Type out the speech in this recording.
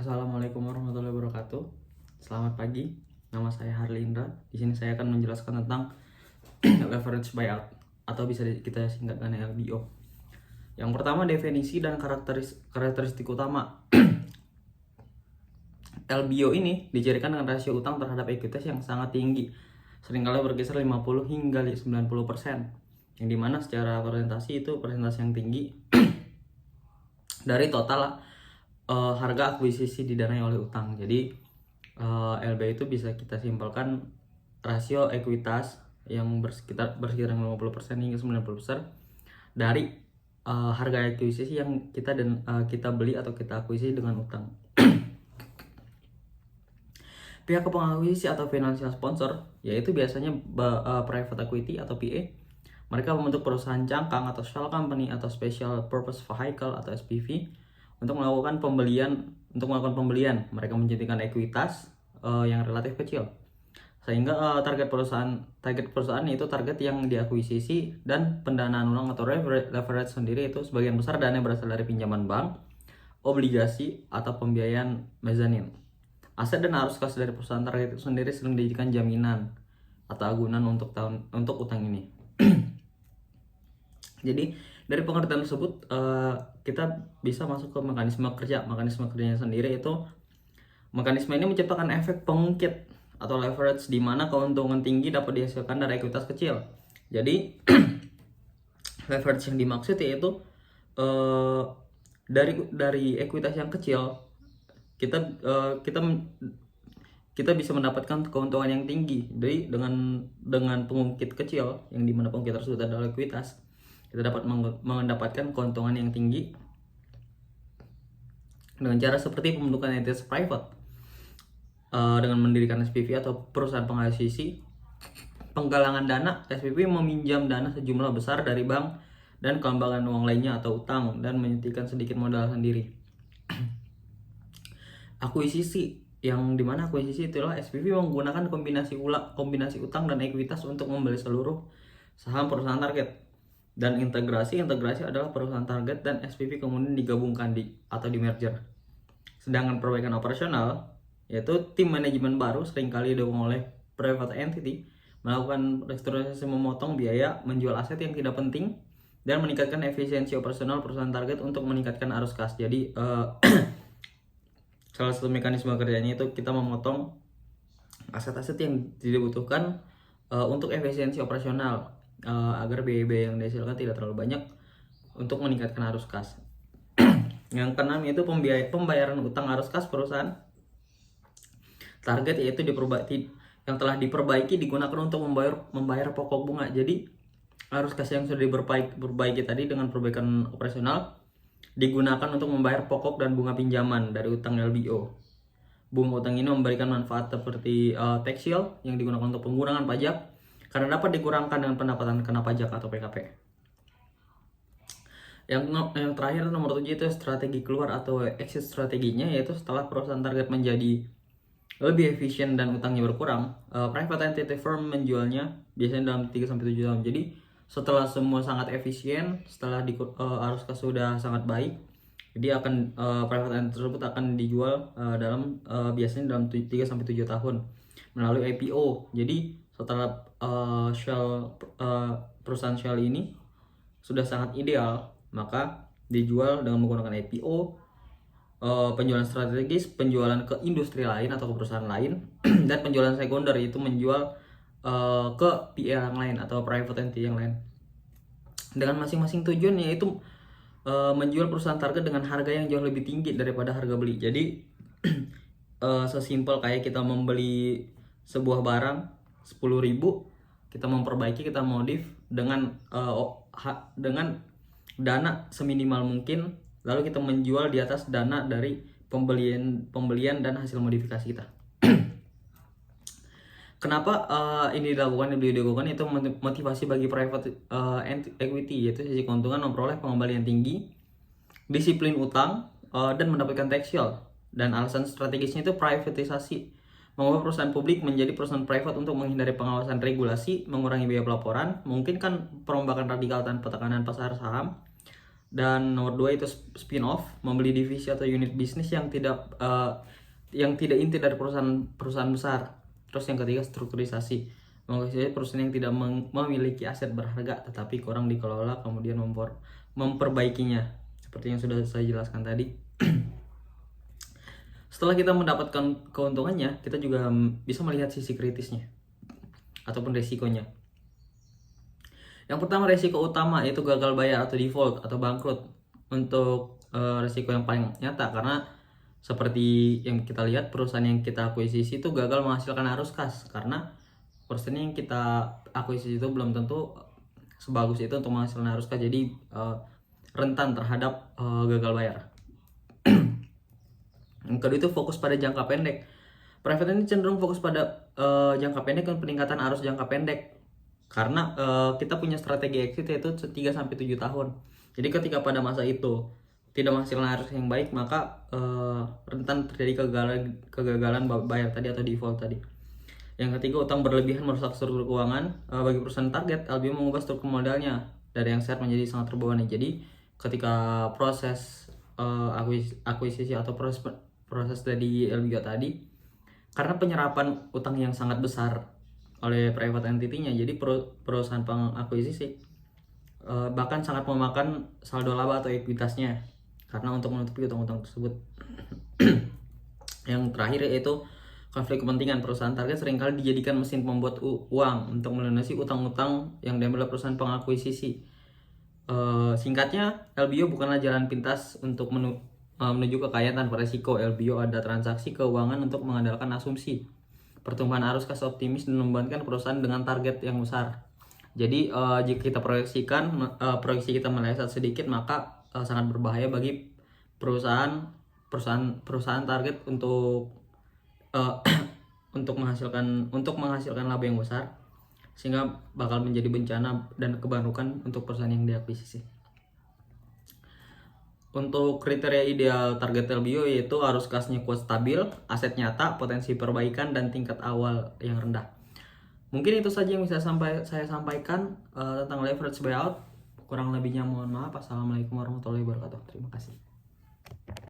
Assalamualaikum warahmatullahi wabarakatuh. Selamat pagi. Nama saya Harli Indra. Di sini saya akan menjelaskan tentang leverage buyout atau bisa kita singkatkan LBO. Yang pertama, definisi dan karakteristik utama. LBO ini dicirikan dengan rasio utang terhadap ekuitas yang sangat tinggi, seringkali berkisar 50 hingga 90%, yang dimana secara presentasi itu presentasi yang tinggi dari total harga akuisisi didanai oleh utang. Jadi LBO itu bisa kita simpulkan rasio ekuitas yang bersekitar 50% hingga 90% dari harga akuisisi yang kita beli atau kita akuisisi dengan utang. Pihak pengakuisisi atau financial sponsor, yaitu biasanya private equity atau PE, mereka membentuk perusahaan cangkang atau shell company atau special purpose vehicle atau SPV untuk melakukan pembelian. Mereka menjadikan ekuitas yang relatif kecil, sehingga target perusahaan itu target yang diakuisisi, dan pendanaan ulang atau leverage sendiri itu sebagian besar dana berasal dari pinjaman bank, obligasi, atau pembiayaan mezanin. Aset dan arus kas dari perusahaan target itu sendiri sering dijadikan jaminan atau agunan untuk utang ini. Jadi dari pengertian tersebut kita bisa masuk ke mekanisme kerja. Mekanisme kerjanya sendiri itu, mekanisme ini menciptakan efek pengungkit atau leverage, di mana keuntungan tinggi dapat dihasilkan dari ekuitas kecil. Jadi leverage yang dimaksud yaitu dari ekuitas yang kecil kita bisa mendapatkan keuntungan yang tinggi dengan pengungkit kecil, yang dimana pengungkit tersebut adalah ekuitas. Kita dapat mendapatkan keuntungan yang tinggi dengan cara seperti pembentukan entitas private, dengan mendirikan SPV atau perusahaan pengakuisisi, penggalangan dana. SPV meminjam dana sejumlah besar dari bank dan kelembagaan uang lainnya atau utang, dan menyuntikkan sedikit modal sendiri. Akuisisi, yang dimana akuisisi itulah SPV menggunakan kombinasi utang dan ekuitas untuk membeli seluruh saham perusahaan target. Dan integrasi adalah perusahaan target dan SPV kemudian digabungkan atau di merger. Sedangkan perbaikan operasional, yaitu tim manajemen baru seringkali didukung oleh private entity, melakukan restrukturisasi, memotong biaya, menjual aset yang tidak penting, dan meningkatkan efisiensi operasional perusahaan target untuk meningkatkan arus kas. Jadi salah satu mekanisme kerjanya itu kita memotong aset-aset yang tidak dibutuhkan untuk efisiensi operasional, agar biaya yang dihasilkan tidak terlalu banyak untuk meningkatkan arus kas. Yang keenam yaitu pembayaran utang arus kas perusahaan target, yaitu yang telah diperbaiki digunakan untuk membayar pokok bunga. Jadi arus kas yang sudah diperbaiki tadi dengan perbaikan operasional digunakan untuk membayar pokok dan bunga pinjaman dari utang LBO. Bunga utang ini memberikan manfaat seperti tax shield yang digunakan untuk pengurangan pajak karena dapat dikurangkan dengan pendapatan kena pajak atau PKP. Yang terakhir, nomor 7 itu strategi keluar atau exit strateginya, yaitu setelah perusahaan target menjadi lebih efisien dan utangnya berkurang, private entity firm menjualnya biasanya dalam 3-7 tahun. Jadi setelah semua sangat efisien, setelah arus kas sudah sangat baik, jadi private entity tersebut akan dijual biasanya dalam 3-7 tahun melalui IPO. Jadi setelah perusahaan shell ini sudah sangat ideal, maka dijual dengan menggunakan IPO, penjualan strategis, penjualan ke industri lain atau ke perusahaan lain, dan penjualan sekunder, itu menjual ke PE yang lain atau private entity yang lain, dengan masing-masing tujuan, yaitu menjual perusahaan target dengan harga yang jauh lebih tinggi daripada harga beli. Jadi sesimpel kayak kita membeli sebuah barang 10.000, kita memperbaiki, kita modif dengan dana seminimal mungkin, lalu kita menjual di atas dana dari pembelian dan hasil modifikasi kita. Kenapa ini dilakukan? Itu motivasi bagi private equity, yaitu sisi keuntungan memperoleh pengembalian tinggi, disiplin utang, dan mendapatkan tax shield. Dan alasan strategisnya itu privatisasi, mengubah perusahaan publik menjadi perusahaan private untuk menghindari pengawasan regulasi, mengurangi biaya pelaporan, memungkinkan perombakan radikal tanpa tekanan pasar saham, Dan nomor 2 itu spin-off, membeli divisi atau unit bisnis yang tidak inti dari perusahaan besar. Terus yang ketiga strukturisasi, mengakuisisi perusahaan yang tidak memiliki aset berharga tetapi kurang dikelola kemudian memperbaikinya, seperti yang sudah saya jelaskan tadi. Setelah kita mendapatkan keuntungannya, kita juga bisa melihat sisi kritisnya ataupun resikonya. Yang pertama, resiko utama yaitu gagal bayar atau default atau bangkrut. Untuk resiko yang paling nyata, karena seperti yang kita lihat, perusahaan yang kita akuisisi itu gagal menghasilkan arus kas, karena perusahaan yang kita akuisisi itu belum tentu sebagus itu untuk menghasilkan arus kas, jadi rentan terhadap gagal bayar. Yang kedua itu fokus pada jangka pendek. Private ini cenderung fokus pada jangka pendek dan peningkatan arus jangka pendek, karena kita punya strategi exit yaitu 3-7 tahun. Jadi ketika pada masa itu tidak menghasilkan arus yang baik, maka rentan terjadi kegagalan bayar tadi atau default tadi. Yang ketiga, utang berlebihan merusak struktur keuangan. Bagi perusahaan target, LBO mengubah struktur modalnya dari yang sehat menjadi sangat terbebani. Jadi ketika proses akuisisi atau proses dari LBO tadi, karena penyerapan utang yang sangat besar oleh private entity-nya, jadi perusahaan pengakuisisi bahkan sangat memakan saldo laba atau ekuitasnya karena untuk menutupi utang-utang tersebut. Yang terakhir yaitu konflik kepentingan. Perusahaan target seringkali dijadikan mesin pembuat uang untuk melunasi utang-utang yang diambil oleh perusahaan pengakuisisi. Singkatnya, LBO bukanlah jalan pintas untuk menuju kekayaan tanpa resiko. LBO ada transaksi keuangan untuk mengandalkan asumsi pertumbuhan arus kas optimis dan membantu perusahaan dengan target yang besar. Jadi jika kita proyeksi kita meleset sedikit, maka sangat berbahaya bagi perusahaan target untuk untuk menghasilkan laba yang besar, sehingga bakal menjadi bencana dan kebarukan untuk perusahaan yang diakuisisi. Untuk kriteria ideal target LBO yaitu arus kasnya kuat stabil, aset nyata, potensi perbaikan, dan tingkat awal yang rendah. Mungkin itu saja yang bisa saya sampaikan tentang leverage buyout. Kurang lebihnya mohon maaf. Assalamualaikum warahmatullahi wabarakatuh. Terima kasih.